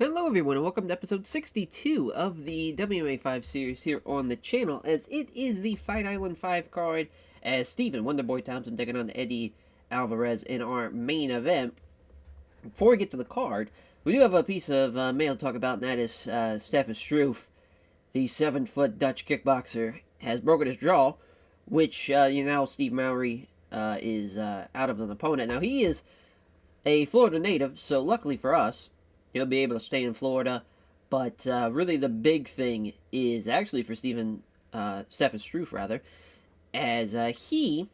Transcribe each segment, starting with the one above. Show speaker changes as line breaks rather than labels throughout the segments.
Hello everyone and welcome to episode 62 of the WMMA 5 series here on the channel, as it is the Fight Island 5 card, as Stephen Wonderboy Thompson taking on Eddie Alvarez in our main event. Before we get to the card, we do have a piece of mail to talk about, and that is Stefan Struve, the 7-foot Dutch kickboxer, has broken his jaw, which now Steve Mowry is out of an opponent. Now he is a Florida native, so luckily for us, he'll be able to stay in Florida. But really, the big thing is actually for Stefan Struve, rather, as he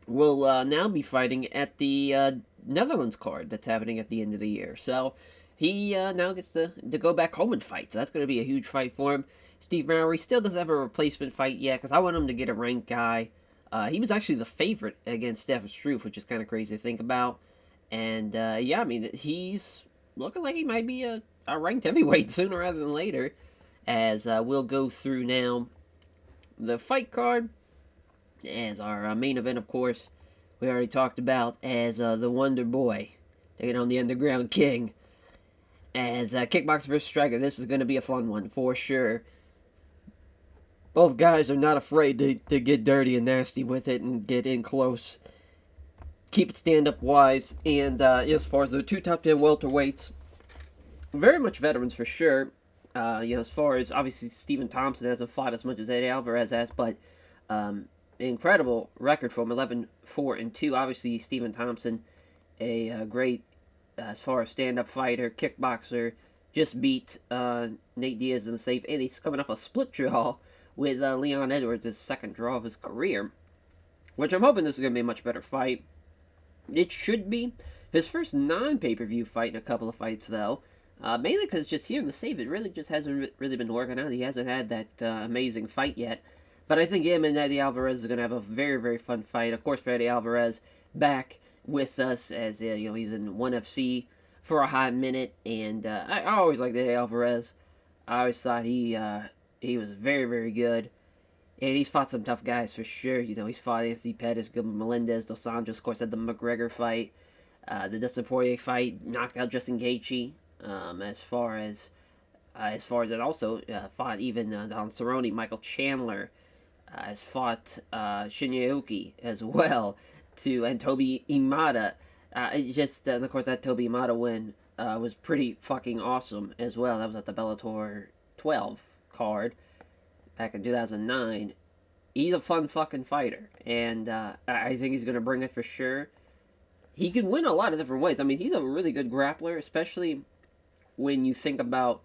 will now be fighting at the Netherlands card that's happening at the end of the year. So he now gets to go back home and fight. So that's going to be a huge fight for him. Steve Mowry still doesn't have a replacement fight yet because I want him to get a ranked guy. He was actually the favorite against Stefan Struve, which is kind of crazy to think about. And yeah, I mean, he's looking like he might be a ranked heavyweight sooner rather than later. As we'll go through now the fight card. As our main event, of course, we already talked about as the Wonder Boy taking on the Underground King. As Kickboxer vs. Striker, this is going to be a fun one for sure. Both guys are not afraid to get dirty and nasty with it and get in close. Keep it stand-up wise, and as far as the two top 10 welterweights, very much veterans for sure. As far as obviously Stephen Thompson hasn't fought as much as Eddie Alvarez has, but incredible record from 11-4-2. Obviously Stephen Thompson, a great as far as stand-up fighter, kickboxer, just beat Nate Diaz in the safe, and he's coming off a split draw with Leon Edwards, his second draw of his career, which I'm hoping this is going to be a much better fight. It should be. His first non-pay-per-view fight in a couple of fights, though. Mainly because just here in the save, it really just hasn't really been working out. He hasn't had that amazing fight yet. But I think him and Eddie Alvarez is going to have a very, very fun fight. Of course, for Eddie Alvarez, back with us as, he's in ONE FC for a hot minute. And I always liked Eddie Alvarez. I always thought he was very, very good. And he's fought some tough guys for sure. He's fought Anthony Pettis, Gilbert Melendez, Dos Anjos, of course, had the McGregor fight. The Dustin Poirier fight, knocked out Justin Gaethje. As far as it also fought even Don Cerrone, Michael Chandler, has fought Shinya Aoki as well, and Toby Imada. And of course, that Toby Imada win was pretty fucking awesome as well. That was at the Bellator 12 card back in 2009. He's a fun fucking fighter, and I think he's going to bring it for sure. He can win a lot of different ways. I mean, he's a really good grappler, especially when you think about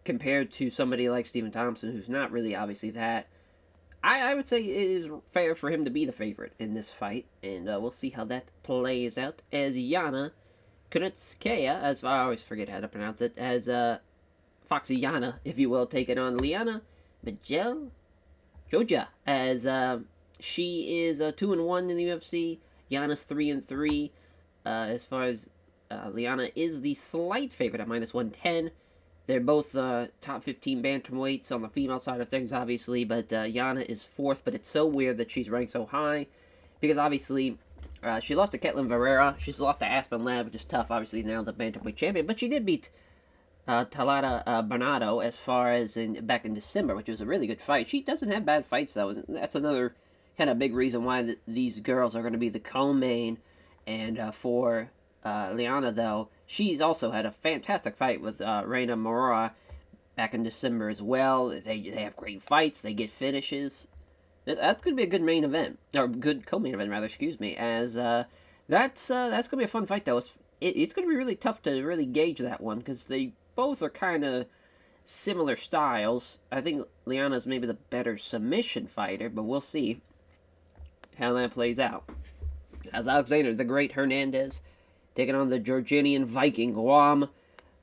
compared to somebody like Stephen Thompson, who's not really obviously that. I would say it is fair for him to be the favorite in this fight, and we'll see how that plays out. As Yana Kunitskaya, as I always forget how to pronounce it, as Foxy Yana, if you will, taking on Liana Bajel Joja, as she is 2-1 in the UFC. Yana's 3-3. As far as Liana is the slight favorite at -110. They're both top 15 bantamweights on the female side of things, obviously, but Yana is fourth. But it's so weird that she's ranked so high because obviously she lost to Ketlin Varela. She's lost to Aspen Ladd, which is tough. Obviously, now the bantamweight champion, but she did beat Talata Bernardo as far as back in December, which was a really good fight. She doesn't have bad fights, though. That's another kind of big reason why these girls are going to be the co-main. And for Liana, though, she's also had a fantastic fight with Reina Mora back in December as well. They have great fights. They get finishes. That's going to be a good main event, or good co-main event, rather, excuse me. As that's going to be a fun fight, though. It's going to be really tough to really gauge that one because they both are kind of similar styles. I think Liana's maybe the better submission fighter, but we'll see how that plays out. As Alexander the Great Hernandez taking on the Georgian Viking Guam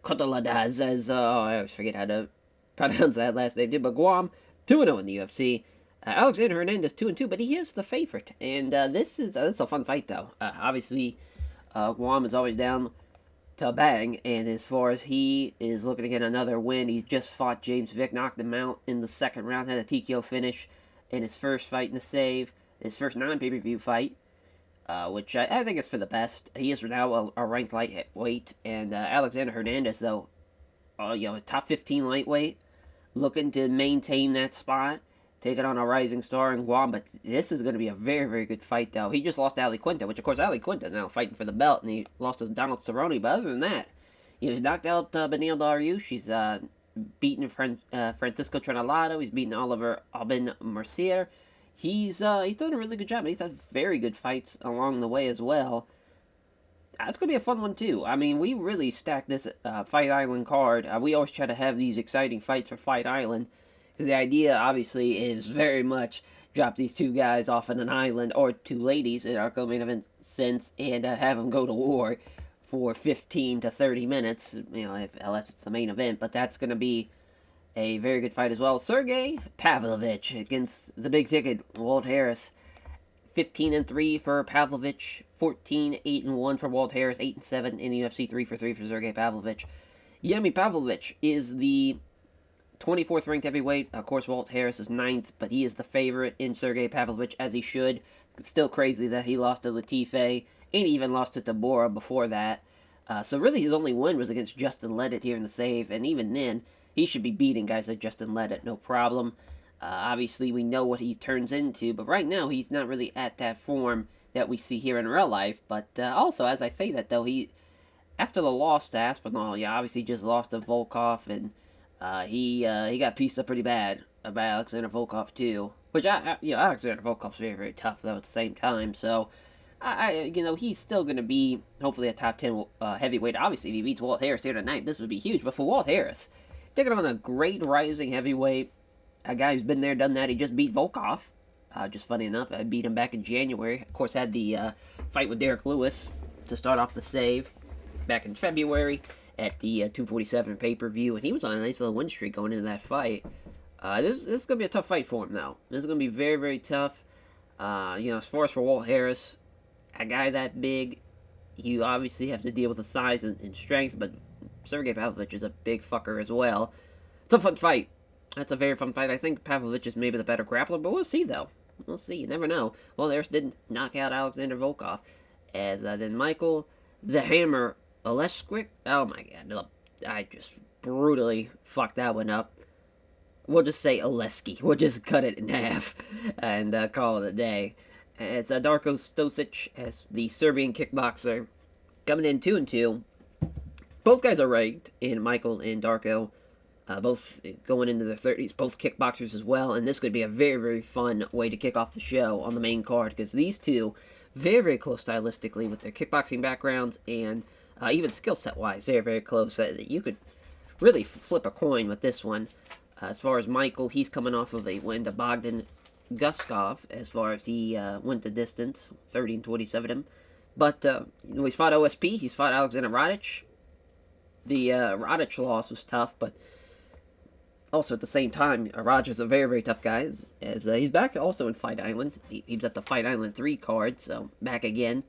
Kotaladaz, as I always forget how to pronounce that last name, but Guam 2-0 in the UFC. Alexander Hernandez 2-2, but he is the favorite, and this is a fun fight though. Obviously, Guam is always down to bang, and as far as he is looking to get another win, he just fought James Vick, knocked him out in the second round, had a TKO finish in his first fight in the save, his first non-pay-per-view fight. which I think is for the best. He is now a ranked lightweight, and Alexander Hernandez, though, a top 15 lightweight, looking to maintain that spot, taking on a rising star in Guam. But this is going to be a very, very good fight, though. He just lost to Ali Quinta, which, of course, Ali Quinta now fighting for the belt, and he lost to Donald Cerrone. But other than that, he was knocked out Beneil Dariush. He's beaten Francisco Trinalado. He's beaten Oliver Albin Mercier. He's done a really good job. He's had very good fights along the way as well. That's going to be a fun one, too. I mean, we really stacked this Fight Island card. We always try to have these exciting fights for Fight Island, because the idea, obviously, is very much drop these two guys off on an island, or two ladies in our co-main event sense, and have them go to war for 15 to 30 minutes, unless it's the main event. But that's going to be a very good fight as well. Sergey Pavlovich against the big ticket, Walt Harris. 15-3 for Pavlovich, 14-8-1 for Walt Harris, 8-7 in the UFC, 3-3 for Sergey Pavlovich. Yemi Pavlovich is the 24th ranked heavyweight. Of course, Walt Harris is 9th, but he is the favorite in Sergey Pavlovich, as he should. It's still crazy that he lost to Latifi, and even lost to Tabora before that. So really, his only win was against Justin Leddit here in the save, and even then, he should be beating guys like Justin Leddit, no problem. Obviously, we know what he turns into, but right now, he's not really at that form that we see here in real life. But also, as I say that, though, after the loss to Aspinall, obviously just lost to Volkov, and he got pieced up pretty bad by Alexander Volkov, too. Which, Alexander Volkov's very, very tough, though, at the same time. So, he's still going to be, hopefully, a top 10 heavyweight. Obviously, if he beats Walt Harris here tonight, this would be huge. But for Walt Harris, taking on a great rising heavyweight, a guy who's been there, done that. He just beat Volkov. Just funny enough, I beat him back in January. Of course, had the fight with Derek Lewis to start off the save back in February at the 247 pay-per-view, and he was on a nice little win streak going into that fight. This is going to be a tough fight for him, though. This is going to be very, very tough. As far as for Walt Harris, a guy that big, you obviously have to deal with the size and strength, but Sergey Pavlovich is a big fucker as well. It's a fun fight. That's a very fun fight. I think Pavlovich is maybe the better grappler, but we'll see, though. We'll see. You never know. Well, Harris did knock out Alexander Volkov. As then Michael the Hammer Oleszczyk. Oh, my God. I just brutally fucked that one up. We'll just say Oleski. We'll just cut it in half and call it a day. As Darko Stosic, as the Serbian kickboxer, coming in 2-2. Both guys are ranked, in Michael and Darko. Both going into their 30s, both kickboxers as well, and this could be a very, very fun way to kick off the show on the main card, because these two, very, very close stylistically with their kickboxing backgrounds, and even skill set-wise, very, very close. You could really flip a coin with this one. As far as Michael, he's coming off of a win to Bogdan Guskov, as far as he went the distance, 30-27 him. But, he's fought OSP, he's fought Alexander Radic. The Radic loss was tough, but also, at the same time, Roger's a very, very tough guy, as he's back also in Fight Island. He's at the Fight Island 3 card, so back again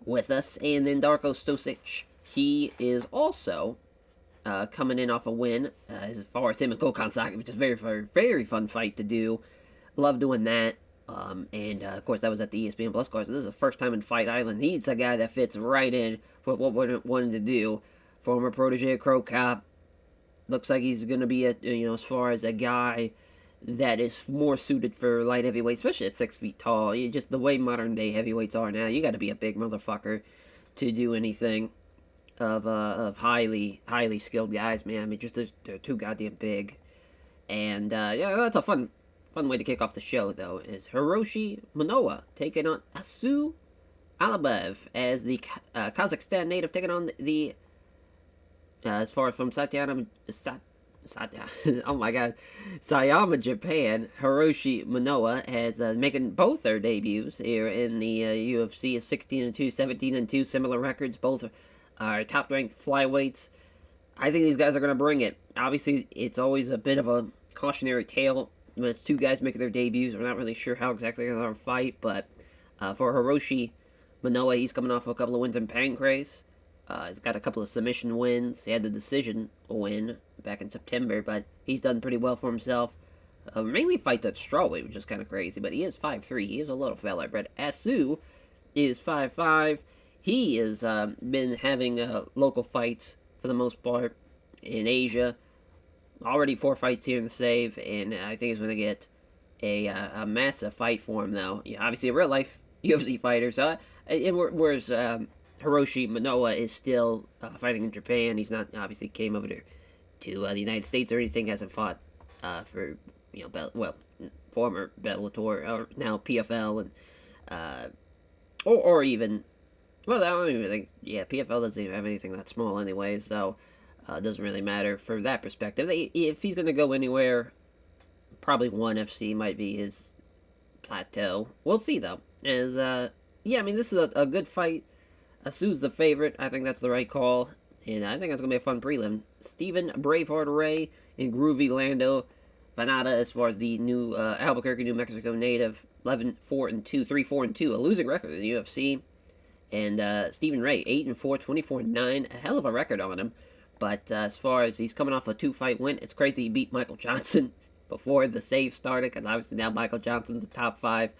with us. And then Darko Stosic, he is also coming in off a win, as far as him and Gokhan Saki, which is a very, very, very fun fight to do. Love doing that. Of course, that was at the ESPN Plus card, so this is the first time in Fight Island. He's a guy that fits right in for what we wanted to do. Former protege of Crow Cop. Looks like he's going to be, as far as a guy that is more suited for light heavyweight, especially at 6 feet tall. Just the way modern day heavyweights are now, you got to be a big motherfucker to do anything of highly, highly skilled guys, man. I mean, they're too goddamn big. And, that's a fun way to kick off the show, though, is Hiroshi Manoa taking on Asu Alabev as the Kazakhstan native taking on the as far as from Sayama, Japan, Hiroshi Manoa has making both their debuts here in the UFC. Is 16-2, 17-2, similar records. Both are top-ranked flyweights. I think these guys are going to bring it. Obviously, it's always a bit of a cautionary tale when it's two guys making their debuts. We're not really sure how exactly they're going to fight, but for Hiroshi Manoa, he's coming off a couple of wins in Pancrase. He's got a couple of submission wins. He had the decision win back in September, but he's done pretty well for himself. Mainly fights at strawweight, which is kind of crazy, but he is 5'3". He is a little fella. But Asu is 5'5". He has been having local fights for the most part. in Asia. Already 4 fights here in the save, and I think he's going to get a massive fight for him, though. Yeah, obviously, a real life UFC fighter. So, whereas Hiroshi Manoa is still fighting in Japan, he's not obviously came over to the United States or anything. Hasn't fought for former Bellator or now PFL and or even I don't even think PFL doesn't even have anything that small anyway, so it doesn't really matter for that perspective. If he's going to go anywhere, probably ONE FC might be his plateau. We'll see though. As I mean, this is a good fight. Sue's the favorite. I think that's the right call, and I think that's gonna be a fun prelim. Stephen Braveheart Ray and Groovy Lando Vanada, as far as the new Albuquerque, New Mexico native, 11-4-2, 3-4-2, a losing record in the UFC. And Stephen Ray, 8-4, 24-9, a hell of a record on him. But as far as he's coming off a 2-fight win, it's crazy he beat Michael Johnson before the save started, because obviously now Michael Johnson's a top 5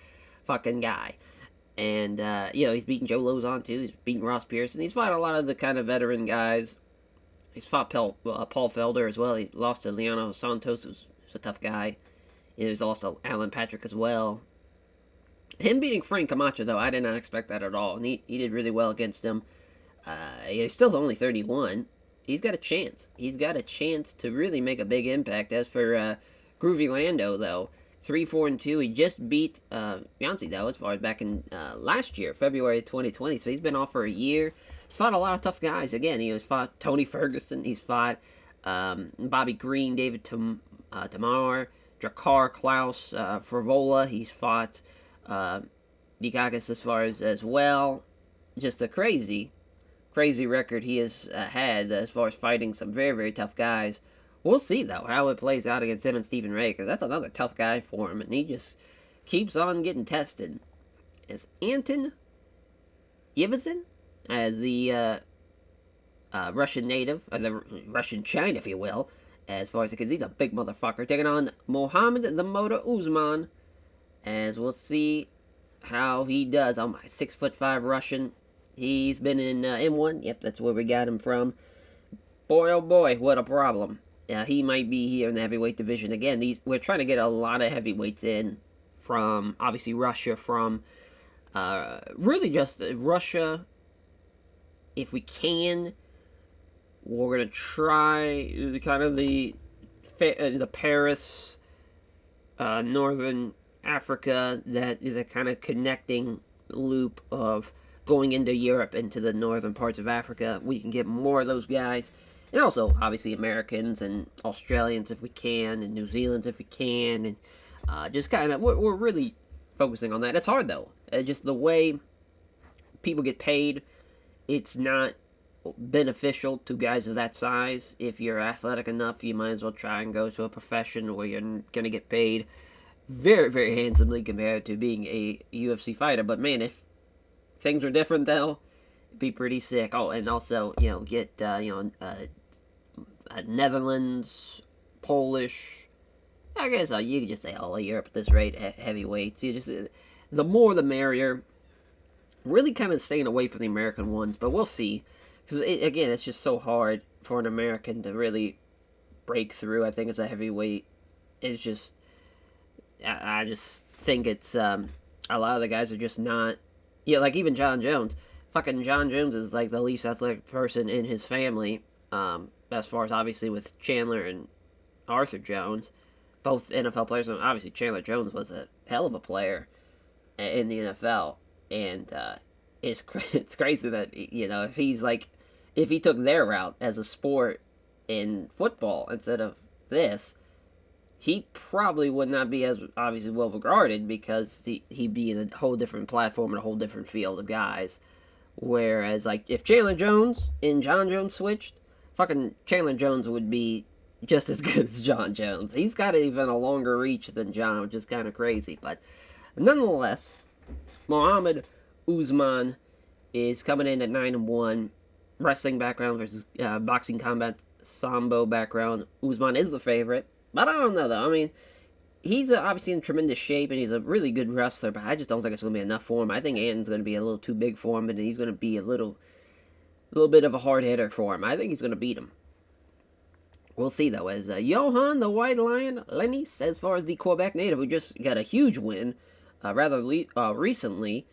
fucking guy. And, he's beating Joe Lozon, too. He's beating Ross Pearson. He's fought a lot of the kind of veteran guys. He's fought Paul Felder as well. He lost to Leonardo Santos, who's a tough guy. He's also Alan Patrick as well. Him beating Frank Camacho, though, I did not expect that at all. And he did really well against him. He's still only 31. He's got a chance. He's got a chance to really make a big impact. As for Groovy Lando, though, 3-4-2. He just beat Beyonce, though, as far as back in last year, February 2020. So he's been off for a year. He's fought a lot of tough guys. Again, he's fought Tony Ferguson. He's fought Bobby Green, David Tamar, Drakkar Klaus, Frivola. He's fought Dikagas as far as well. Just a crazy record he has had as far as fighting some very, very tough guys. We'll see, though, how it plays out against him and Stephen Ray, because that's another tough guy for him, and he just keeps on getting tested. As Anton Yevazin, as the Russian native, or the Russian China, if you will, as far as, because he's a big motherfucker, taking on Mohammed the Motor Usman, as we'll see how he does. Oh my, 6'5" Russian. He's been in M1. Yep, that's where we got him from. Boy, oh boy, what a problem. He might be here in the heavyweight division again. We're trying to get a lot of heavyweights in from, obviously, Russia, from really just Russia. If we can, we're going to try kind of the Paris, Northern Africa, that kind of connecting loop of going into Europe, into the northern parts of Africa. We can get more of those guys. And also, obviously, Americans and Australians if we can, and New Zealanders if we can, and just kind of, we're really focusing on that. It's hard, though. Just the way people get paid, it's not beneficial to guys of that size. If you're athletic enough, you might as well try and go to a profession where you're going to get paid very, very handsomely compared to being a UFC fighter. But, man, if things were different, though, it'd be pretty sick. Oh, and also, get, Netherlands, Polish, I guess you could just say all of Europe at this rate, heavyweights. The more the merrier. Really kind of staying away from the American ones, but we'll see. Because, again, it's just so hard for an American to really break through, I think, as a heavyweight. It's just, I just think it's, a lot of the guys are just not, like even John Jones. Fucking John Jones is, like, the least athletic person in his family, as far as, obviously, with Chandler and Arthur Jones. Both NFL players, and obviously Chandler Jones was a hell of a player in the NFL. And it's crazy that, if he took their route as a sport in football instead of this, he probably would not be as obviously well regarded, because he'd be in a whole different platform and a whole different field of guys. Whereas, if Chandler Jones and John Jones switched, fucking Chandler Jones would be just as good as John Jones. He's got even a longer reach than John, which is kind of crazy. But nonetheless, Mohammed Usman is coming in at 9-1. Wrestling background versus boxing combat sambo background. Usman is the favorite. But I don't know, though. I mean, he's obviously in tremendous shape, and he's a really good wrestler, but I just don't think it's going to be enough for him. I think Anton's going to be a little too big for him, and he's going to be a little bit of a hard hitter for him. I think he's going to beat him. We'll see, though, as Johan the White Lion Lennis, as far as the Quebec native, who just got a huge win recently,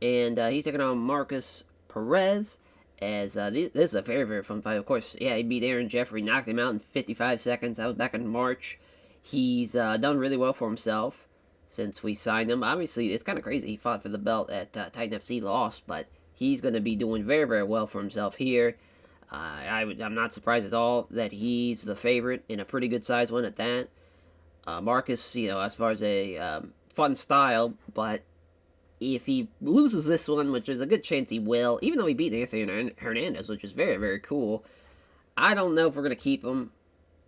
and he's taking on Marcus Perez. As this is a very, very fun fight. Of course, yeah, he beat Aaron Jeffrey, knocked him out in 55 seconds. That was back in March. He's done really well for himself since we signed him. Obviously, it's kind of crazy. He fought for the belt at Titan FC, lost, but he's going to be doing very, very well for himself here. I'm not surprised at all that he's the favorite in a pretty good size one at that. Marcus, as far as a fun style, but if he loses this one, which is a good chance he will, even though he beat Anthony Hernandez, which is very, very cool, I don't know if we're going to keep him.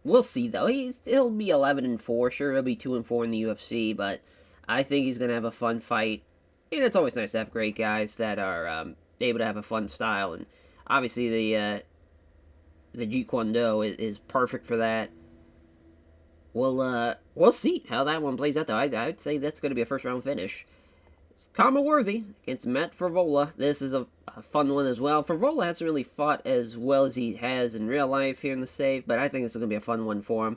We'll see, though. He'll be 11-4. Sure, he'll be 2-4 in the UFC, but I think he's going to have a fun fight. And it's always nice to have great guys that are able to have a fun style. And obviously, the Jeet Kune Do is perfect for that. We'll see how that one plays out, though. I'd say that's going to be a first-round finish. Kama Worthy against Matt Frevola. This is a fun one as well. Frevola hasn't really fought as well as he has in real life here in the save, but I think it's going to be a fun one for him.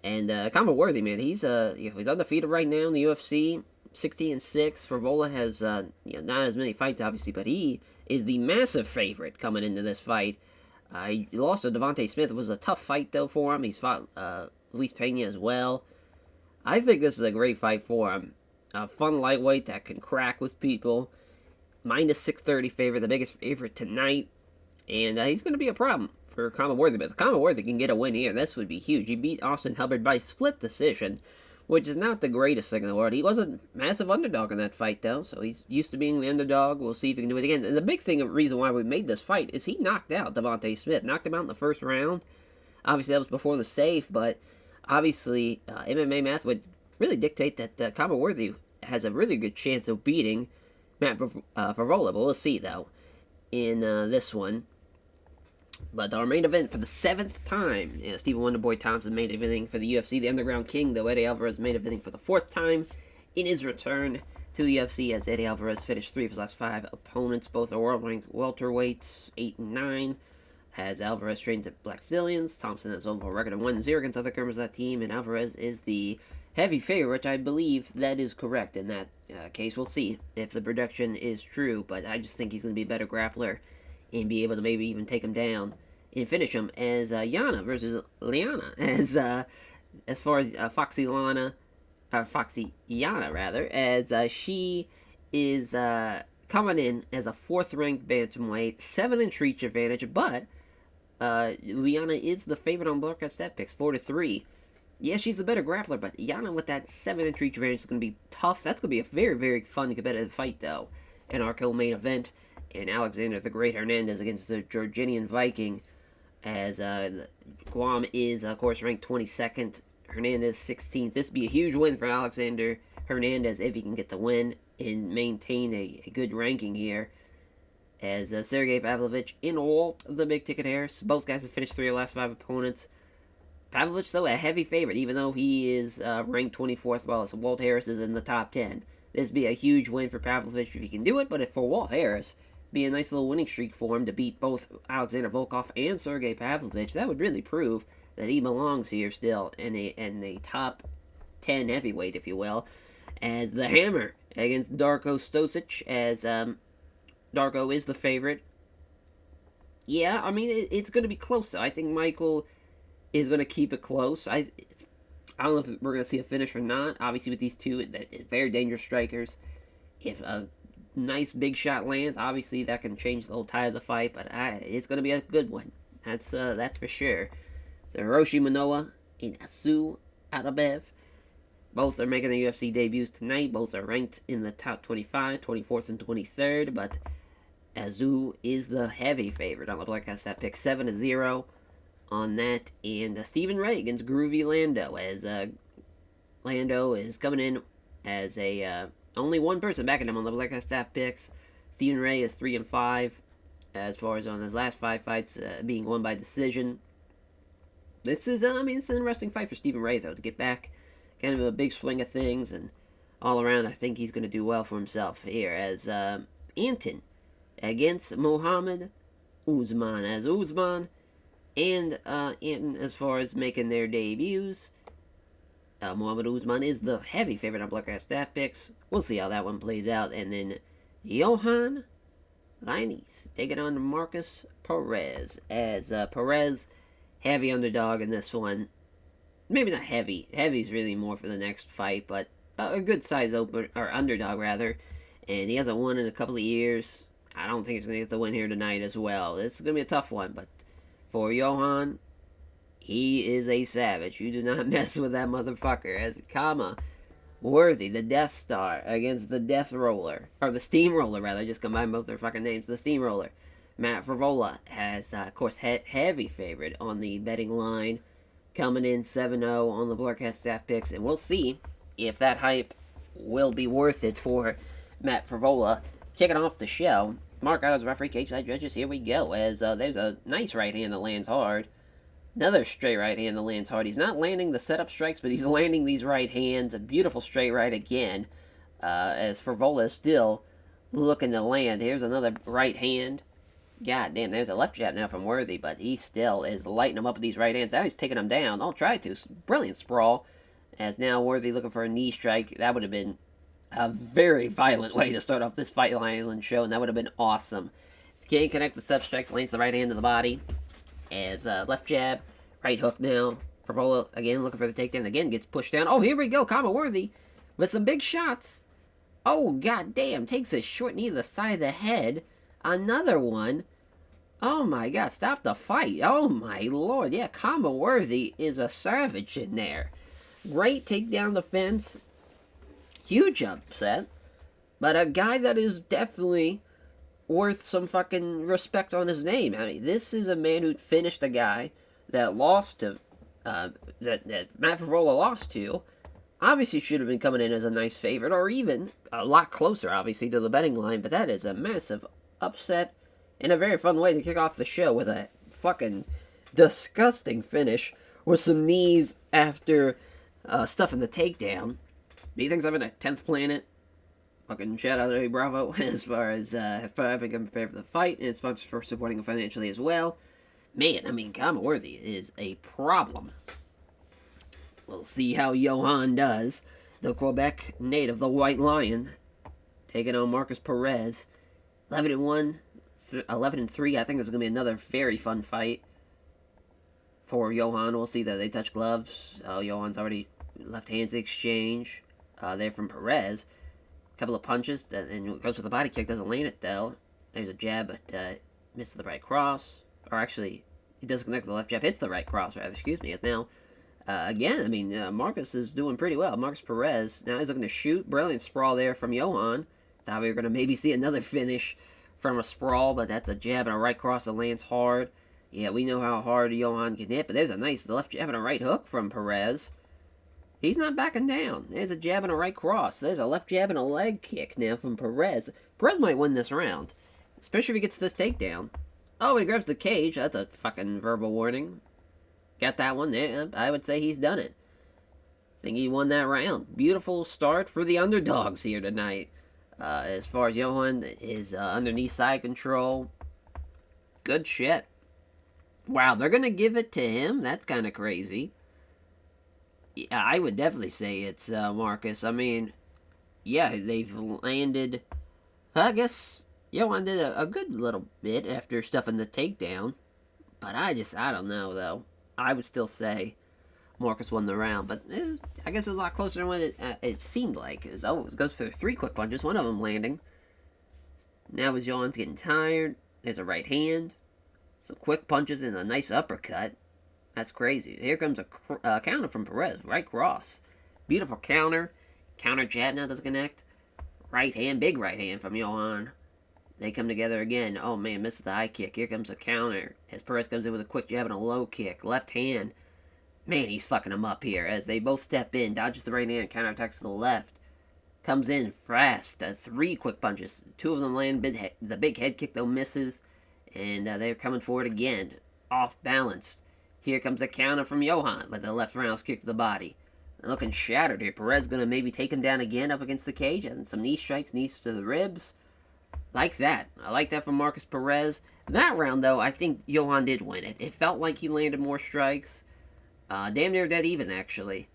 And Kama Worthy, man, he's undefeated right now in the UFC, 16-6. Frevola has not as many fights, obviously, but he is the massive favorite coming into this fight. He lost to Devontae Smith. It was a tough fight, though, for him. He's fought Luis Pena as well. I think this is a great fight for him. A fun lightweight that can crack with people. Minus 630 favorite, the biggest favorite tonight. And he's going to be a problem for Kama Worthy. But if Kama Worthy can get a win here, this would be huge. He beat Austin Hubbard by split decision, which is not the greatest thing in the world. He was a massive underdog in that fight, though, so he's used to being the underdog. We'll see if he can do it again. And the big reason why we made this fight is he knocked out Devontae Smith. Knocked him out in the first round. Obviously, that was before the save, but obviously, MMA math would really dictate that Kama Worthy has a really good chance of beating Matt Frevola, but we'll see, though, in this one. But our main event for the 7th time, Stephen Wonderboy Thompson main eventing for the UFC. The Underground King, though, Eddie Alvarez main eventing for the 4th time in his return to the UFC, as Eddie Alvarez finished 3 of his last 5 opponents. Both are world-ranked welterweights, 8 and 9. As Alvarez trains at Black Stallions, Thompson has overall record of 1-0 against other members of that team, and Alvarez is the heavy favorite, which I believe that is correct in that case. We'll see if the prediction is true, but I just think he's going to be a better grappler and be able to maybe even take him down and finish him as Yana versus Liana. As far as Foxy Yana, rather, as she is coming in as a 4th-ranked bantamweight, 7-inch reach advantage, but Liana is the favorite on broadcast stat picks, 4-3. Yeah, she's a better grappler, but Yana with that 7-inch reach advantage is going to be tough. That's going to be a very, very fun competitive fight, though, in our co-main event. And Alexander the Great Hernandez against the Georgian Viking, as Guam is, of course, ranked 22nd, Hernandez 16th. This would be a huge win for Alexander Hernandez if he can get the win and maintain a good ranking here. As Sergey Pavlovich and Walt the Big Ticket Harris, both guys have finished 3 of the last 5 opponents. Pavlovich, though, a heavy favorite, even though he is ranked 24th, while Walt Harris is in the top 10. This would be a huge win for Pavlovich if he can do it, but if for Walt Harris, be a nice little winning streak for him to beat both Alexander Volkov and Sergey Pavlovich. That would really prove that he belongs here still in a top 10 heavyweight, if you will, as the Hammer against Darko Stosic, as Darko is the favorite. Yeah, I mean, it's going to be close, though. I think Michael is going to keep it close. I don't know if we're going to see a finish or not. Obviously, with these two, very dangerous strikers. If a nice big shot lands, obviously that can change the whole tide of the fight, but it's going to be a good one. That's for sure. So Hiroshi Manoa and Asu Adabev. Both are making their UFC debuts tonight. Both are ranked in the top 25, 24th and 23rd, but Azu is the heavy favorite on the broadcast that pick 7-0 on that. And Stephen Ray against Groovy Lando, as Lando is coming in as a only one person backing him on the broadcast staff picks. Stephen Ray is 3-5 as far as on his last 5 fights being won by decision. This is, it's an interesting fight for Stephen Ray, though, to get back kind of a big swing of things, and all around I think he's going to do well for himself here, as Anton against Mohammed Usman, as Usman And in as far as making their debuts, Muhammad Usman is the heavy favorite on Bloodcast Staff Picks. We'll see how that one plays out. And then Johan Lainez taking on Marcus Perez. As Perez, heavy underdog in this one. Maybe not heavy. Heavy's really more for the next fight, but a good size or underdog rather. And he hasn't won in a couple of years. I don't think he's going to get the win here tonight as well. This is going to be a tough one, but for Johan, he is a savage. You do not mess with that motherfucker. As Worthy, the Death Star, against the Death Roller. Or the Steamroller, rather. I just combined both their fucking names. The Steamroller. Matt Favola has, of course, heavy favorite on the betting line. Coming in 7-0 on the broadcast staff picks. And we'll see if that hype will be worth it for Matt Favola. Kicking off the show, Mark Otto's referee, cage side judges. Here we go. As there's a nice right hand that lands hard. Another straight right hand that lands hard. He's not landing the setup strikes, but he's landing these right hands. A beautiful straight right again. As Favola is still looking to land. Here's another right hand. God damn, there's a left jab now from Worthy, but he still is lighting him up with these right hands. Now he's taking him down. I'll try to. Brilliant sprawl. As now Worthy looking for a knee strike. That would have been a very violent way to start off this Fight Island show, and that would have been awesome. Can't connect the sub strikes, lands the right hand to the body. As left jab, right hook now. Favola again looking for the takedown. Again gets pushed down. Oh, here we go. Worthy with some big shots. Oh, goddamn. Takes a short knee to the side of the head. Another one. Oh my god. Stop the fight. Oh my lord. Yeah, Worthy is a savage in there. Great takedown defense. Huge upset. But a guy that is definitely worth some fucking respect on his name. I mean, this is a man who finished a guy that lost to, that Matt Favola lost to. Obviously should have been coming in as a nice favorite, or even a lot closer, obviously, to the betting line, but that is a massive upset and a very fun way to kick off the show with a fucking disgusting finish with some knees after stuffing the takedown. Do you think I'm in a 10th planet? Fucking shout out to Bravo as far as having him prepare for the fight, and sponsors for supporting him financially as well. Man, I mean, Worthy is a problem. We'll see how Johan does. The Quebec native, the White Lion, taking on Marcus Perez. 11-1, 11-3. I think it's going to be another very fun fight for Johan. We'll see that they touch gloves. Johan's already left hands exchange there from Perez. Couple of punches, and goes for the body kick, doesn't land it though. There's a jab, but misses the right cross. Or actually, he doesn't connect the left jab, hits the right cross, rather, excuse me. Now, again, I mean, Marcus is doing pretty well. Marcus Perez, now he's looking to shoot. Brilliant sprawl there from Johan. Thought we were going to maybe see another finish from a sprawl, but that's a jab and a right cross that lands hard. Yeah, we know how hard Johan can hit, but there's a nice left jab and a right hook from Perez. He's not backing down. There's a jab and a right cross. There's a left jab and a leg kick now from Perez. Perez might win this round, especially if he gets this takedown. Oh, he grabs the cage. That's a fucking verbal warning. Got that one there. I would say he's done it. I think he won that round. Beautiful start for the underdogs here tonight. As far as Johan, his underneath side control. Good shit. Wow, they're going to give it to him? That's kind of crazy. Yeah, I would definitely say it's Marcus. I mean, yeah, they've landed. I guess Johan did a good little bit after stuffing the takedown. But I don't know, though. I would still say Marcus won the round. But I guess it was a lot closer than what it seemed like. It goes for 3 quick punches, one of them landing. Now as Johan's getting tired, there's a right hand. Some quick punches and a nice uppercut. That's crazy. Here comes a counter from Perez. Right cross. Beautiful counter. Counter jab now doesn't connect. Right hand. Big right hand from Johan. They come together again. Oh, man. Misses the high kick. Here comes a counter. As Perez comes in with a quick jab and a low kick. Left hand. Man, he's fucking him up here. As they both step in. Dodges the right hand. Counterattacks to the left. Comes in fast. 3 quick punches. 2 of them land. The big head kick, though, misses. And they're coming forward again. Off balance. Here comes a counter from Johan with a left roundhouse kick to the body. Looking shattered here. Perez going to maybe take him down again up against the cage. And some knee strikes, knees to the ribs. Like that. I like that from Marcus Perez. That round, though, I think Johan did win it. It felt like he landed more strikes. Damn near dead even, actually.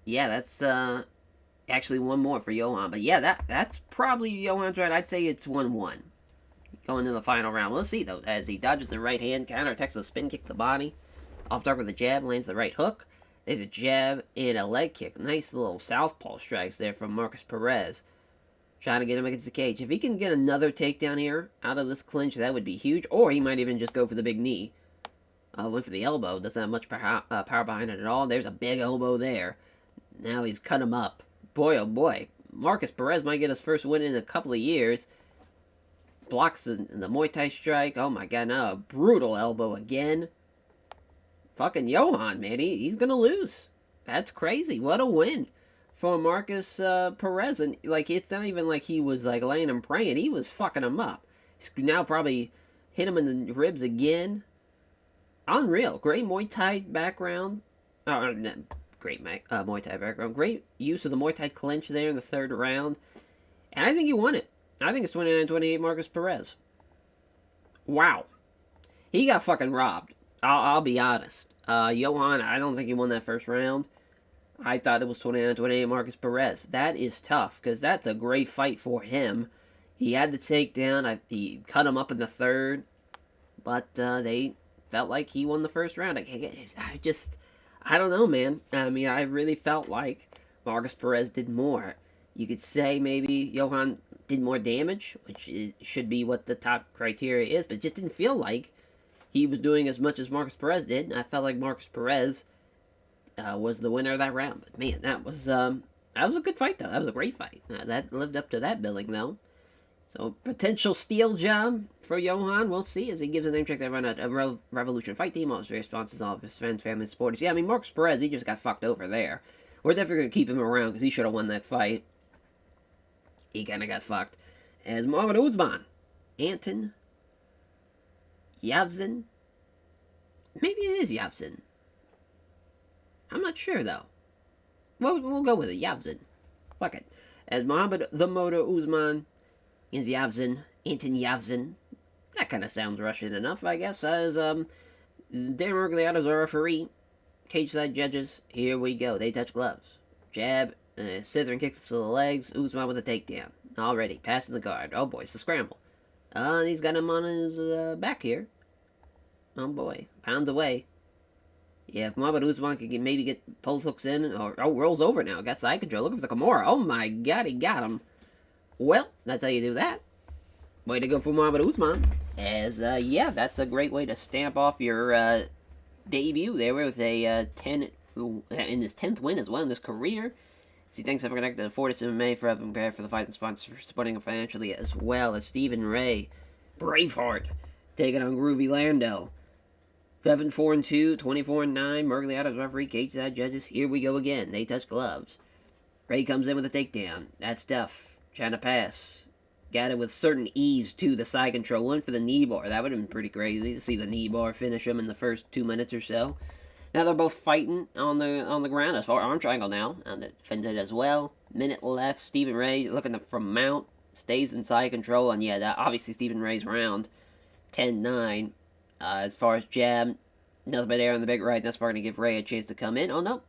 Yeah, that's actually one more for Johan. But yeah, that's probably Johan's right. I'd say it's 1-1. Going to the final round. We'll see, though, as he dodges the right hand, counterattacks the spin kick to the body. Off target with a jab, lands the right hook. There's a jab and a leg kick. Nice little southpaw strikes there from Marcus Perez. Trying to get him against the cage. If he can get another takedown here out of this clinch, that would be huge. Or he might even just go for the big knee. Went for the elbow. Doesn't have much power behind it at all. There's a big elbow there. Now he's cut him up. Boy, oh boy. Marcus Perez might get his first win in a couple of years. Blocks the Muay Thai strike. Oh my god, now a brutal elbow again. Fucking Johan, man. He's going to lose. That's crazy. What a win for Marcus Perez. And, like, it's not even like he was, like, laying him praying. He was fucking him up. He's now probably hit him in the ribs again. Unreal. Great Muay Thai background. Oh, no, great Muay Thai background. Great use of the Muay Thai clinch there in the third round. And I think he won it. I think it's 29-28 Marcus Perez. Wow. He got fucking robbed. I'll be honest. Johan, I don't think he won that first round. I thought it was 29-28 Marcus Perez. That is tough, because that's a great fight for him. He had the takedown. He cut him up in the third. But they felt like he won the first round. I don't know, man. I mean, I really felt like Marcus Perez did more. You could say maybe Johan did more damage, which should be what the top criteria is, but it just didn't feel like he was doing as much as Marcus Perez did. And I felt like Marcus Perez was the winner of that round. But man, that was a good fight, though. That was a great fight. That lived up to that billing, though. So, potential steal job for Johan. We'll see as he gives a name check to everyone at Revolution Fight Team. All his various sponsors, all of his friends, family, supporters. Yeah, I mean, Marcus Perez, he just got fucked over there. We're definitely going to keep him around because he should have won that fight. He kind of got fucked. As Muhammad Usman, Anton Yavzin. Maybe it is Yavzin. I'm not sure, though. We'll go with it. Yavzin. Fuck it. As Muhammad the Motor Usman is Yavzin. Anton Yavzin. That kind of sounds Russian enough, I guess. As Dan Mergliato's our referee. Cage side judges. Here we go. They touch gloves. Jab. Sithering kicks to the legs. Usman with a takedown. Already. Passing the guard. Oh boy, it's a scramble. He's got him on his back here. Oh boy. Pounds away. Yeah, if Muhammad Usman could maybe get pulse hooks in, or rolls over now. Got side control. Looking for the Kimura. Oh my god, he got him. Well, that's how you do that. Way to go for Muhammad Usman. As, yeah, that's a great way to stamp off your debut there with a 10 in his 10th win as well in his career. So thanks for connecting to Fortis MMA for having prepared for the fight and sponsors for supporting him financially as well as Stephen Ray. Braveheart taking on Groovy Lando. 7-4-2, 24-9. Mergliato's referee, cage side judges. Here we go again. They touch gloves. Ray comes in with a takedown. That's tough. Trying to pass. Got it with certain ease, too. The side control. Went for the knee bar. That would have been pretty crazy to see the knee bar finish him in the first 2 minutes or so. Now they're both fighting on the ground as far arm triangle now. And defended as well. Minute left. Stephen Ray looking from mount. Stays in side control. And yeah, that obviously Stephen Ray's round. 10-9. As far as jab, nothing but air on the big right. That's going to give Ray a chance to come in. Oh no.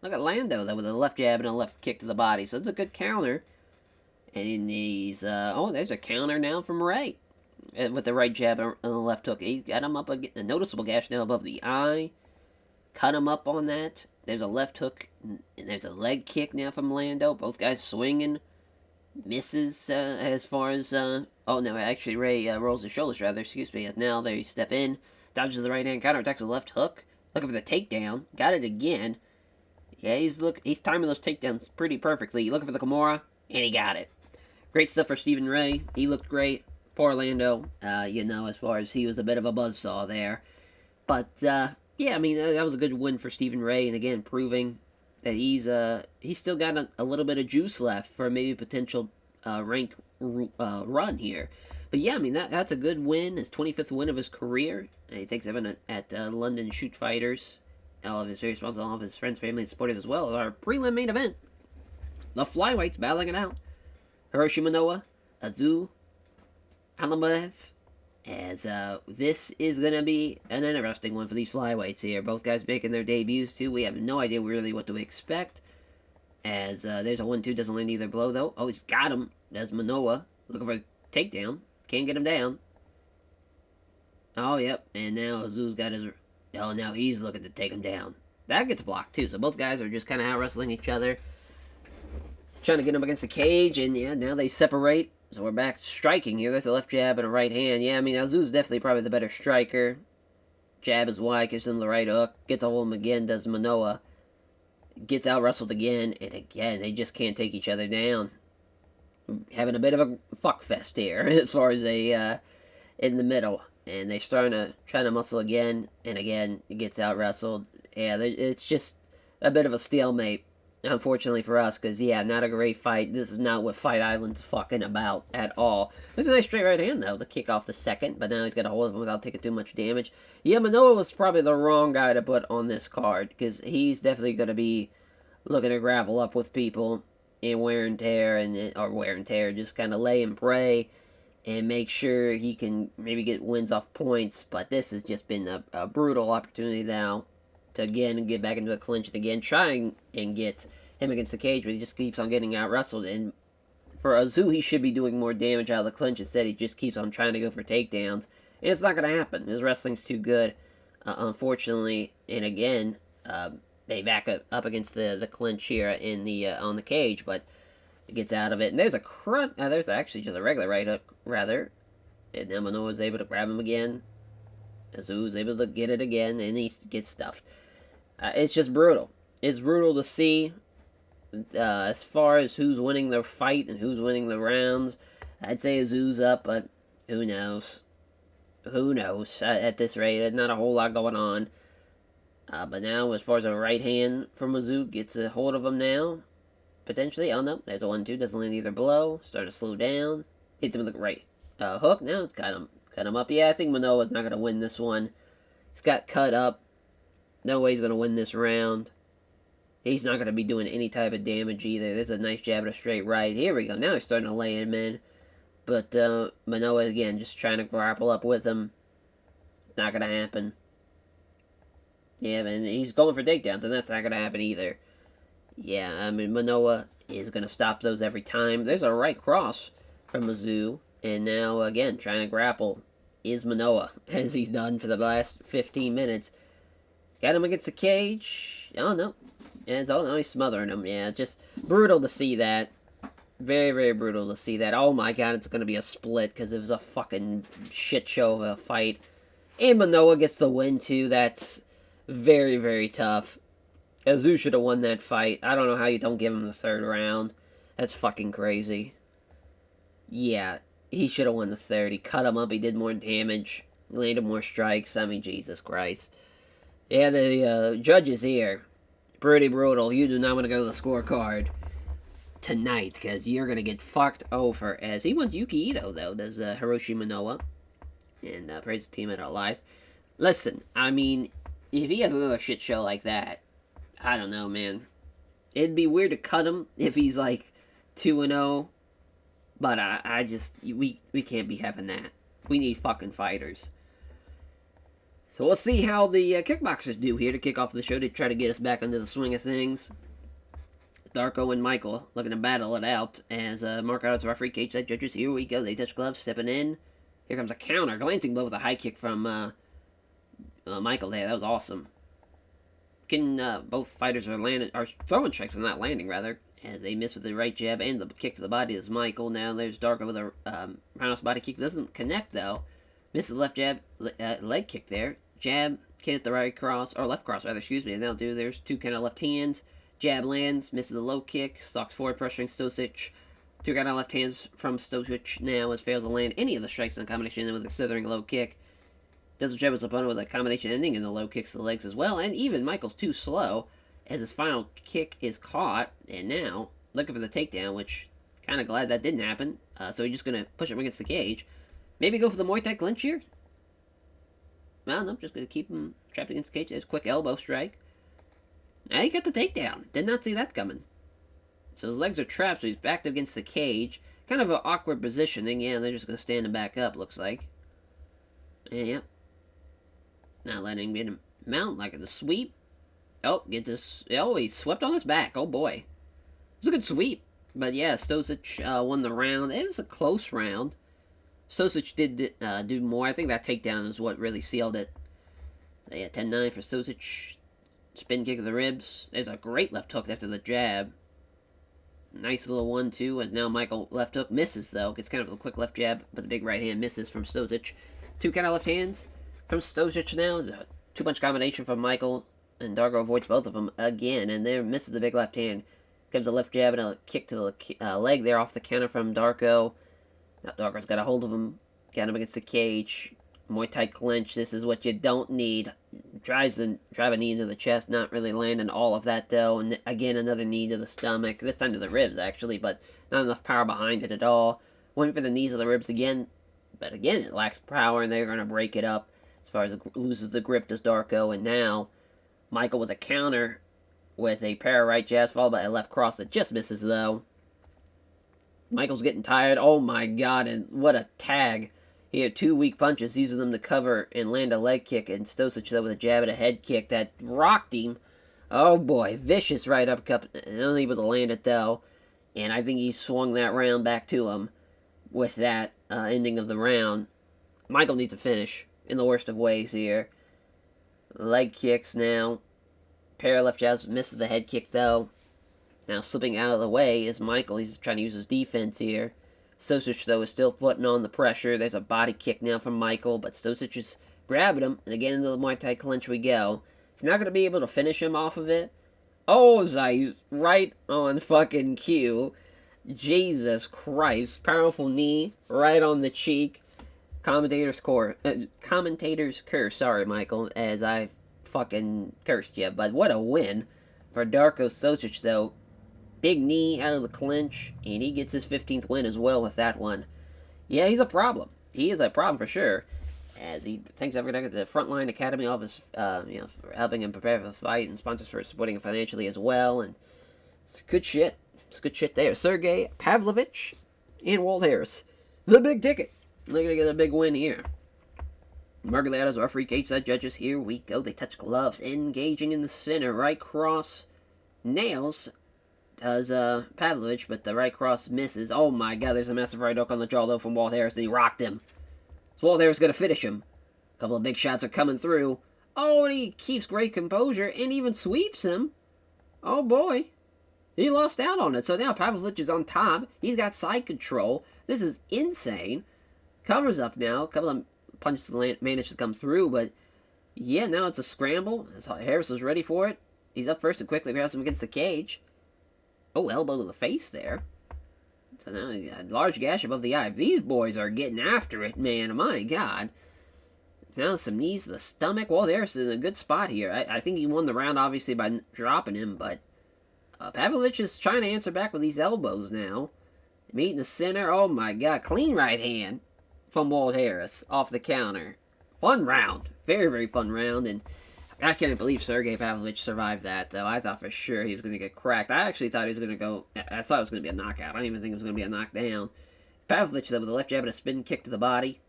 Look at Lando though with a left jab and a left kick to the body. So it's a good counter. And he's, there's a counter now from Ray. With the right jab and the left hook. He got him up a noticeable gash now above the eye. Cut him up on that. There's a left hook. And there's a leg kick now from Lando. Both guys swinging. Misses as far as, oh no, actually Ray rolls his shoulders rather, excuse me. As now they step in. Dodges the right hand counter. Attacks the left hook. Looking for the takedown. Got it again. Yeah, he's timing those takedowns pretty perfectly. Looking for the Kimura. And he got it. Great stuff for Stephen Ray. He looked great. Poor Lando, as far as he was a bit of a buzzsaw there. But, yeah, I mean, that was a good win for Stephen Ray. And again, proving that he's still got a little bit of juice left for maybe a potential rank run here. But yeah, I mean, that's a good win. His 25th win of his career. He takes everyone at London Shoot Fighters. All of his various sponsors, all of his friends, family, and supporters as well. Our prelim main event. The flyweights battling it out. Hiroshi Manoa, Azu Alvarez. As this is going to be an interesting one for these flyweights here. Both guys making their debuts, too. We have no idea really what to expect. As there's a 1-2, doesn't land either blow, though. Oh, he's got him. That's Manoa looking for a takedown. Can't get him down. Oh, yep. And now Azu's got his... Oh, now he's looking to take him down. That gets blocked, too. So both guys are just kind of out-wrestling each other. Trying to get him against the cage, and yeah, now they separate. So we're back striking here. There's a left jab and a right hand. Yeah, I mean, Azu's definitely probably the better striker. Jab is wide, gives him the right hook. Gets a hold of him again, does Manoa. Gets out-wrestled again, and again, they just can't take each other down. Having a bit of a fuck fest here, as far as they, in the middle. And they're starting to try to muscle again, and again, it gets out-wrestled. Yeah, it's just a bit of a stalemate. Unfortunately for us, because, yeah, not a great fight. This is not what Fight Island's fucking about at all. There's a nice straight right hand, though, to kick off the second, but now he's got a hold of him without taking too much damage. Yeah, Manoa was probably the wrong guy to put on this card, because he's definitely going to be looking to grapple up with people and wear and tear, just kind of lay and pray and make sure he can maybe get wins off points, but this has just been a brutal opportunity now to again get back into a clinch and again trying and get him against the cage, but he just keeps on getting out wrestled. And for Azu, he should be doing more damage out of the clinch. Instead, he just keeps on trying to go for takedowns, and it's not going to happen. His wrestling's too good, unfortunately. And again, they back up against the clinch here in the on the cage, but it gets out of it. And there's a crunch. There's actually just a regular right hook, rather. And now Manoa is able to grab him again. Azu's able to get it again, and he gets stuffed. It's just brutal. It's brutal to see. As far as who's winning the fight and who's winning the rounds, I'd say Azu's up, but who knows? Who knows? At this rate, there's not a whole lot going on. But now, as far as a right hand from Azu, gets a hold of him now. Potentially, oh no, there's a 1-2, doesn't land either blow. Start to slow down. Hits him with the right hook. Now it's got him up. Yeah, I think Manoa's not going to win this one. He's got cut up. No way he's going to win this round. He's not going to be doing any type of damage either. There's a nice jab and a straight right. Here we go. Now he's starting to lay him in. But Manoa, again, just trying to grapple up with him. Not going to happen. Yeah, and he's going for takedowns, and that's not going to happen either. Yeah, I mean, Manoa is going to stop those every time. There's a right cross from Azu. And now, again, trying to grapple is Manoa, as he's done for the last 15 minutes. Got him against the cage. Oh, no. And no, he's smothering him. Yeah, just brutal to see that. Very, very brutal to see that. Oh, my God, it's going to be a split, because it was a fucking shit show of a fight. And Manoa gets the win, too. That's very, very tough. Azu should have won that fight. I don't know how you don't give him the third round. That's fucking crazy. Yeah, he should have won the third. He cut him up. He did more damage. Landed more strikes. I mean, Jesus Christ. Yeah, the judges here, pretty brutal. You do not want to go to the scorecard tonight, because you're going to get fucked over. As he wants Yuki Ito, though, does Hiroshi Manoa. And praise the team at our life. Listen, I mean, if he has another shit show like that, I don't know, man. It'd be weird to cut him if he's like 2-0. But I just, we can't be having that. We need fucking fighters. So we'll see how the kickboxers do here to kick off the show to try to get us back into the swing of things. Darko and Michael looking to battle it out as Mark out as referee, cage side judges. Here we go. They touch gloves, stepping in. Here comes a counter. Glancing blow with a high kick from Michael there. That was awesome. Both fighters are throwing strikes, but not landing, rather. As they miss with the right jab and the kick to the body is Michael. Now there's Darko with a roundhouse body kick. Doesn't connect, though. Misses the left jab, leg kick there. Jab, kick at the right cross, or left cross, rather, excuse me. And now there's two kind of left hands. Jab lands, misses the low kick, stalks forward, pressuring Stosic. Two kind of left hands from Stosic now as fails to land any of the strikes in combination with a slithering low kick. Doesn't jab his opponent with a combination ending in the low kicks to the legs as well. And even Michael's too slow as his final kick is caught. And now, looking for the takedown, which kind of glad that didn't happen. So he's just going to push him against the cage. Maybe go for the Muay Thai clinch here? Well, no, just going to keep him trapped against the cage. There's a quick elbow strike. Now he got the takedown. Did not see that coming. So his legs are trapped, so he's backed against the cage. Kind of an awkward positioning. Yeah, they're just going to stand him back up, looks like. Yeah. Not letting him mount like the sweep. Oh, get this. Oh, he swept on his back. Oh, boy. It was a good sweep. But yeah, Stosic won the round. It was a close round. Stosic did do more. I think that takedown is what really sealed it. So yeah, 10-9 for Stosic. Spin kick of the ribs. There's a great left hook after the jab. Nice little 1-2 as now Michael left hook misses though. Gets kind of a quick left jab, but the big right hand misses from Stosic. 2 kind of left hands from Stosic now. It's a 2-punch combination from Michael. And Darko avoids both of them again. And there misses the big left hand. Comes a left jab and a kick to the leg there off the counter from Darko. Now Darko's got a hold of him. Got him against the cage. Muay Thai clinch. This is what you don't need. Tries to drive a knee into the chest. Not really landing all of that though. And again, another knee to the stomach. This time to the ribs actually, but not enough power behind it at all. Went for the knees of the ribs again. But again, it lacks power and they're going to break it up. As far as it loses the grip does Darko. And now Michael with a counter with a pair of right jabs followed by a left cross that just misses though. Michael's getting tired. Oh my god, and what a tag. He had 2 weak punches, using them to cover and land a leg kick, and Stosic though with a jab and a head kick that rocked him. Oh boy, vicious right uppercut, unable to land it though. And I think he swung that round back to him with that ending of the round. Michael needs to finish in the worst of ways here. Leg kicks now. Pair of left jabs, misses the head kick though. Now slipping out of the way is Michael. He's trying to use his defense here. Stosic, though, is still putting on the pressure. There's a body kick now from Michael, but Stosic is grabbing him, and again into the Muay Thai clinch we go. He's not going to be able to finish him off of it. Oh, Zai, right on fucking cue. Jesus Christ. Powerful knee right on the cheek. Commentator's curse. Sorry, Michael, as I fucking cursed you, but what a win for Darko Stosic, though. Big knee out of the clinch, and he gets his 15th win as well with that one. Yeah, he's a problem. He is a problem for sure, as he thanks everything at the Frontline Academy, all of his, for helping him prepare for the fight, and sponsors for supporting him financially as well, and it's good shit. It's good shit there. Sergey Pavlovich and Walt Harris. The big ticket. They're going to get a big win here. Margoliato's referee, cage side judges. Here we go. They touch gloves, engaging in the center. Right cross nails does Pavlovich, but the right cross misses. Oh my god, there's a massive right hook on the jaw though from Walt Harris, and he rocked him. So Walt Harris is going to finish him. A couple of big shots are coming through. Oh, and he keeps great composure and even sweeps him. Oh boy. He lost out on it, so now Pavlovich is on top. He's got side control. This is insane. Covers up now. A couple of punches managed to come through, but yeah, now it's a scramble. Harris is ready for it. He's up first and quickly grabs him against the cage. Oh, elbow to the face there. So now he got a large gash above the eye. These boys are getting after it, man. My god. Now some knees to the stomach. Walt Harris is in a good spot here. I think he won the round, obviously, by dropping him, but Pavlovich is trying to answer back with these elbows now. Meeting the center. Oh my god. Clean right hand from Walt Harris off the counter. Fun round. Very, very fun round. And I can't believe Sergey Pavlovich survived that, though. I thought for sure he was going to get cracked. I actually thought he was going to go... I thought it was going to be a knockout. I didn't even think it was going to be a knockdown. Pavlovich, though, with a left jab and a spin kick to the body.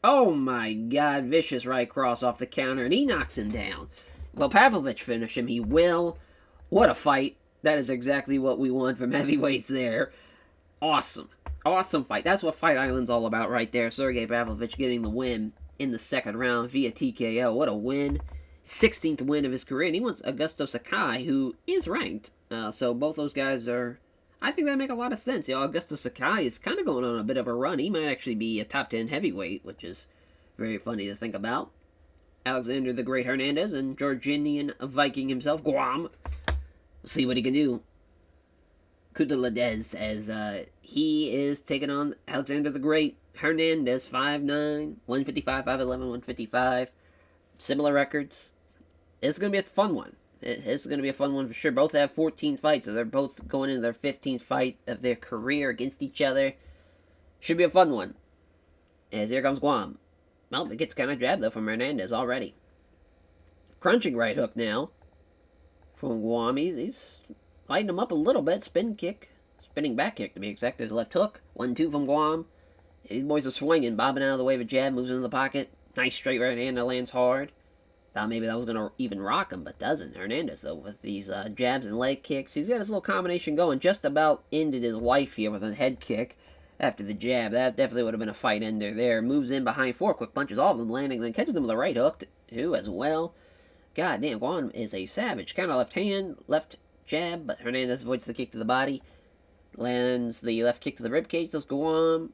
Oh, my God. Vicious right cross off the counter, and he knocks him down. Will Pavlovich finish him? He will. What a fight. That is exactly what we want from heavyweights there. Awesome. Awesome fight. That's what Fight Island's all about right there. Sergey Pavlovich getting the win in the second round via TKO. What a win. 16th win of his career, and he wants Augusto Sakai, who is ranked. So both those guys are... I think that make a lot of sense. You know, Augusto Sakai is kind of going on a bit of a run. He might actually be a top 10 heavyweight, which is very funny to think about. Alexander the Great Hernandez and Georgian Viking himself, Guam. We'll see what he can do. Kudaladez, as he is taking on Alexander the Great Hernandez, 5'9", 155, 5'11", 155. Similar records. It's going to be a fun one. It's going to be a fun one for sure. Both have 14 fights, so they're both going into their 15th fight of their career against each other. Should be a fun one. As here comes Guam. Well, it gets kind of jabbed, though, from Hernandez already. Crunching right hook now from Guam. He's lighting him up a little bit. Spin kick. spinning back kick to be exact. There's a left hook. 1-2 from Guam. These boys are swinging, bobbing out of the way of a jab, moves into the pocket. Nice straight right hand that lands hard. Thought maybe that was going to even rock him, but doesn't. Hernandez, though, with these jabs and leg kicks. He's got his little combination going. Just about ended his life here with a head kick after the jab. That definitely would have been a fight ender there. Moves in behind 4 quick punches, all of them landing. Then catches them with a right hook, too, as well. God damn, Guam is a savage. Kind of left hand, left jab, but Hernandez avoids the kick to the body. Lands the left kick to the ribcage. Does Guam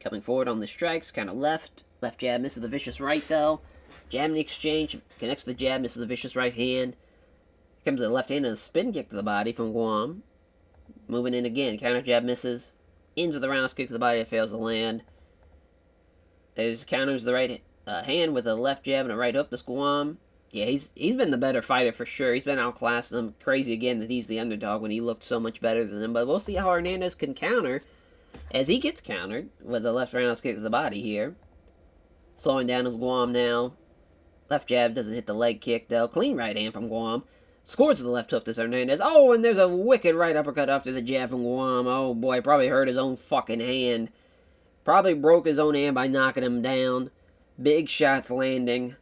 coming forward on the strikes. Kind of left. Left jab, misses the vicious right, though. Jab in the exchange, connects the jab, misses the vicious right hand. Comes to the left hand and a spin kick to the body from Guam. Moving in again, counter jab misses. Ends with a roundhouse kick to the body that fails to land. There's counters the right hand with a left jab and a right hook to Guam. Yeah, he's been the better fighter for sure. He's been outclassed him. Crazy again that he's the underdog when he looked so much better than him. But we'll see how Hernandez can counter as he gets countered with a left roundhouse kick to the body here. Slowing down his Guam now. Left jab doesn't hit the leg kick, though. Clean right hand from Guam. Scores with the left hook to Hernandez. Oh, and there's a wicked right uppercut after the jab from Guam. Oh, boy, probably hurt his own fucking hand. Probably broke his own hand by knocking him down. Big shots landing.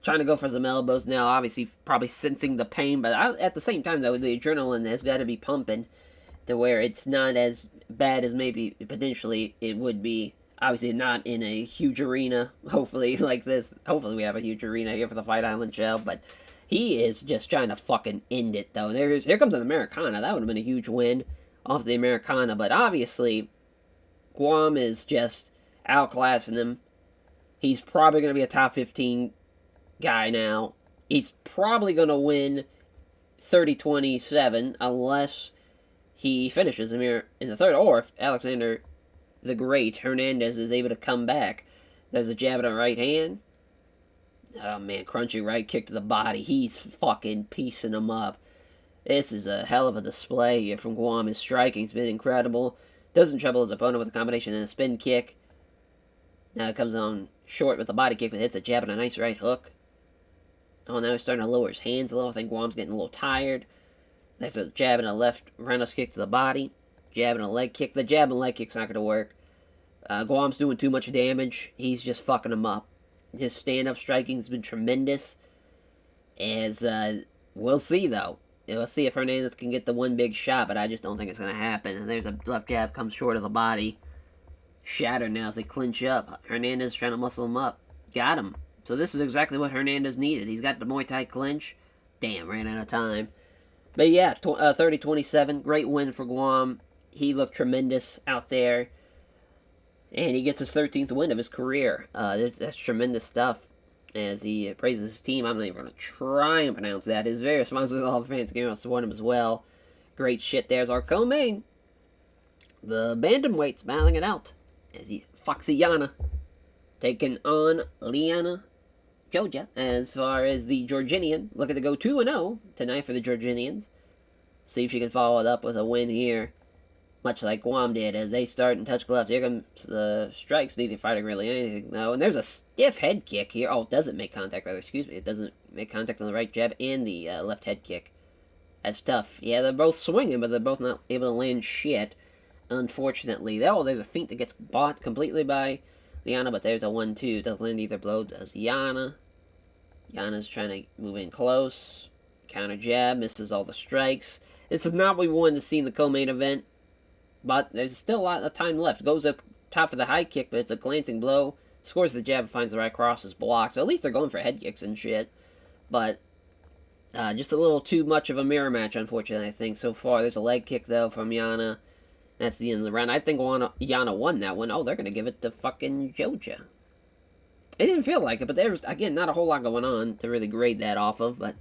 Trying to go for some elbows now. Obviously, probably sensing the pain. But at the same time, though, the adrenaline has got to be pumping to where it's not as bad as maybe potentially it would be. Obviously not in a huge arena, hopefully, like this. Hopefully we have a huge arena here for the Fight Island show, but he is just trying to fucking end it, though. Here comes an Americana. That would have been a huge win off the Americana, but obviously Guam is just outclassing him. He's probably going to be a top 15 guy now. He's probably going to win 30-27 unless he finishes him here in the third, or if Alexander the Great Hernandez is able to come back. There's a jab in the right hand. Oh man, crunchy right kick to the body. He's fucking piecing him up. This is a hell of a display here from Guam. His striking's been incredible. Doesn't trouble his opponent with a combination and a spin kick. Now it comes on short with a body kick that hits a jab and a nice right hook. Oh, now he's starting to lower his hands a little. I think Guam's getting a little tired. There's a jab and a left roundhouse kick to the body. Jab and a leg kick. The jab and leg kick's not going to work. Guam's doing too much damage. He's just fucking him up. His stand-up striking has been tremendous. As we'll see, though. We'll see if Hernandez can get the one big shot, but I just don't think it's going to happen. And there's a left jab comes short of the body. Shattered now as they clinch up. Hernandez trying to muscle him up. Got him. So this is exactly what Hernandez needed. He's got the Muay Thai clinch. Damn, ran out of time. But yeah, 30-27. Great win for Guam. He looked tremendous out there. And he gets his 13th win of his career. That's tremendous stuff. As he praises his team. I'm not even going to try and pronounce that. His various sponsors, all the fans came out to support him as well. Great shit. There's our co-main. The bantamweights battling it out. As he Foxyana taking on Liana Georgia. As far as the Georginian, looking to go 2-0 tonight for the Georginians. See if she can follow it up with a win here. Much like Guam did, as they start and touch gloves. Here comes the strikes. Neither fighting really anything, no. And there's a stiff head kick here. Oh, it doesn't make contact, rather. Excuse me. It doesn't make contact on the right jab and the left head kick. That's tough. Yeah, they're both swinging, but they're both not able to land shit, unfortunately. Oh, there's a feint that gets bought completely by Liana, but there's a 1-2. Doesn't land either blow, does Yana. Yana's trying to move in close. Counter jab, misses all the strikes. This is not what we wanted to see in the co-main event. But there's still a lot of time left. Goes up top for the high kick, but it's a glancing blow. Scores the jab, finds the right cross, is blocked. So at least they're going for head kicks and shit. But just a little too much of a mirror match, unfortunately, I think, so far. There's a leg kick, though, from Yana. That's the end of the round. I think Yana won that one. Oh, they're going to give it to fucking Georgia. It didn't feel like it, but there's, again, not a whole lot going on to really grade that off of. But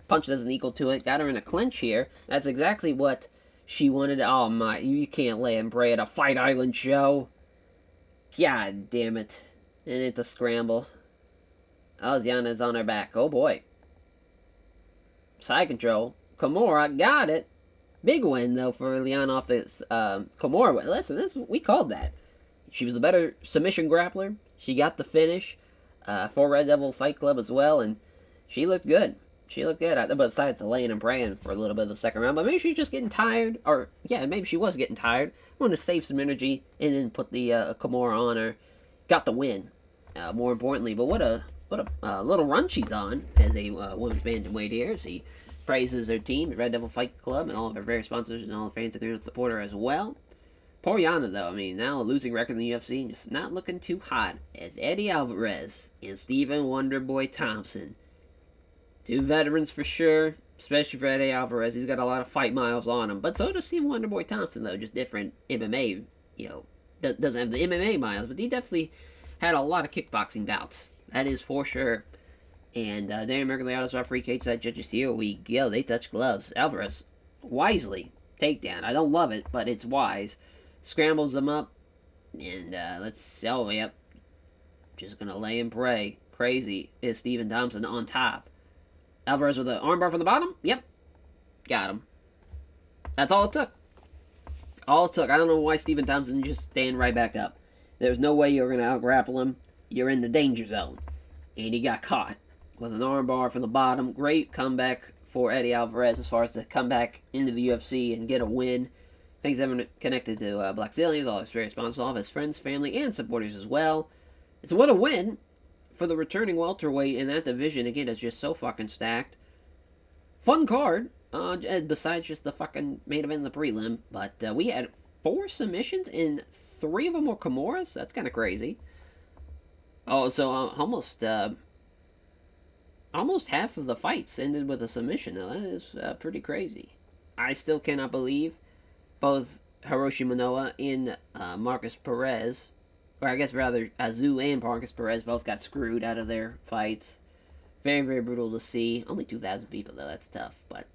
punch doesn't equal to it. Got her in a clinch here. That's exactly what she wanted. Oh my, you can't lay and pray at a Fight Island show. God damn it. And it's a scramble. Oh, Yana's on her back. Oh boy. Side control. Kimura got it. Big win though for Liana off this Kimura. Listen, we called that. She was the better submission grappler. She got the finish for Red Devil Fight Club as well, and she looked good. She looked good. Besides laying and praying for a little bit of the second round, but maybe she's just getting tired, or yeah, maybe she was getting tired. Wanted to save some energy and then put the Kimura on her. Got the win. More importantly, but what a little run she's on as a women's bantamweight here. She praises her team, the Red Devil Fight Club, and all of her various sponsors and all the fans that are going to support her as well. Poor Yana, though. I mean, now a losing record in the UFC and just not looking too hot as Eddie Alvarez and Stephen Wonderboy Thompson. Two veterans for sure, especially for Eddie Alvarez. He's got a lot of fight miles on him. But so does Stephen Wonderboy Thompson, though. Just different MMA, doesn't have the MMA miles, but he definitely had a lot of kickboxing bouts. That is for sure. And Dan Mergliato's referee cage that judges here we go. They touch gloves. Alvarez, wisely, takedown. I don't love it, but it's wise. Scrambles them up. And yep. Just going to lay and pray. Crazy is Stephen Thompson on top. Alvarez with an armbar from the bottom. Yep. Got him. That's all it took. All it took. I don't know why Stephen Thompson just stand right back up. There's no way you're going to out-grapple him. You're in the danger zone. And he got caught. With an armbar from the bottom. Great comeback for Eddie Alvarez as far as to come back into the UFC and get a win. Thanks everyone connected to Black Zillions, all his various sponsors, all of his friends, family, and supporters as well. And so what a win for the returning welterweight in that division. Again, it's just so fucking stacked. Fun card. Besides just the fucking main event and the prelim. But we had 4 submissions and 3 of them were Kimuras. That's kind of crazy. Oh, so almost half of the fights ended with a submission. Now, that is pretty crazy. I still cannot believe both Hiroshi Manoa and Marcus Perez, or I guess rather Azu and Marcus Perez both got screwed out of their fights. Very, very brutal to see. Only 2,000 people, though. That's tough. But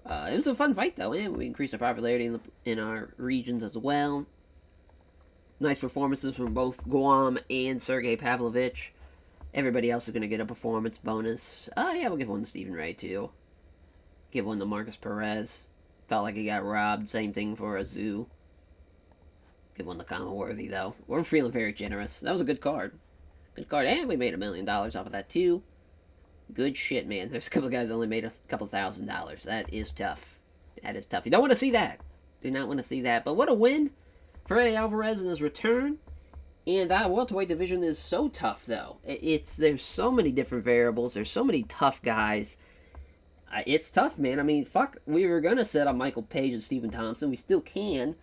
it was a fun fight, though. And we increased our popularity in our regions as well. Nice performances from both Guam and Sergey Pavlovich. Everybody else is going to get a performance bonus. Yeah, we'll give one to Stephen Ray, too. Give one to Marcus Perez. Felt like he got robbed. Same thing for Azu. Give one to Commonworthy, though. We're feeling very generous. That was a good card. Good card. And we made $1 million off of that, too. Good shit, man. There's a couple of guys that only made a couple $1,000. That is tough. That is tough. You don't want to see that. Do not want to see that. But what a win for Eddie Alvarez in his return. And that welterweight division is so tough, though. There's so many different variables. There's so many tough guys. It's tough, man. I mean, fuck. We were going to set up Michael Page and Stephen Thompson. We still can.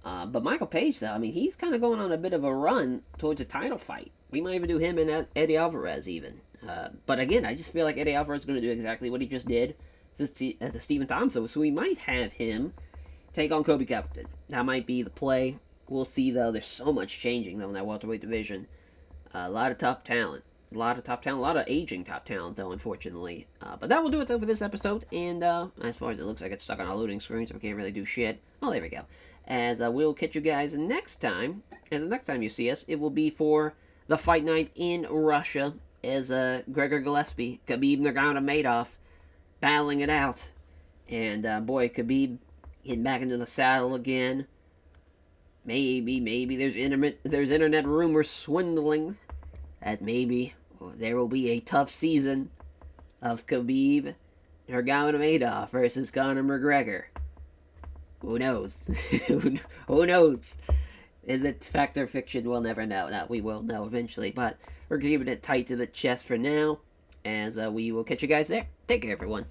But Michael Page, though, I mean, he's kind of going on a bit of a run towards a title fight. We might even do him and Eddie Alvarez, even. But again, I just feel like Eddie Alvarez is going to do exactly what he just did to Stephen Thompson. So we might have him take on Kobe Covington. That might be the play. We'll see, though. There's so much changing, though, in that welterweight division. A lot of top talent. A lot of aging top talent, though, unfortunately. But that will do it, though, for this episode. And as far as it looks like it's stuck on a loading screen, so we can't really do shit. Oh, there we go. As we'll catch you guys next time. As the next time you see us, it will be for the fight night in Russia. As Gregor Gillespie, Khabib Nurmagomedov battling it out. And, boy, Khabib getting back into the saddle again. Maybe there's internet rumors swindling that maybe there will be a tough season of Khabib Nurmagomedov versus Conor McGregor. Who knows? Who knows? Is it fact or fiction? We'll never know. No, we will know eventually, but we're keeping it tight to the chest for now, as we will catch you guys there. Take care, everyone.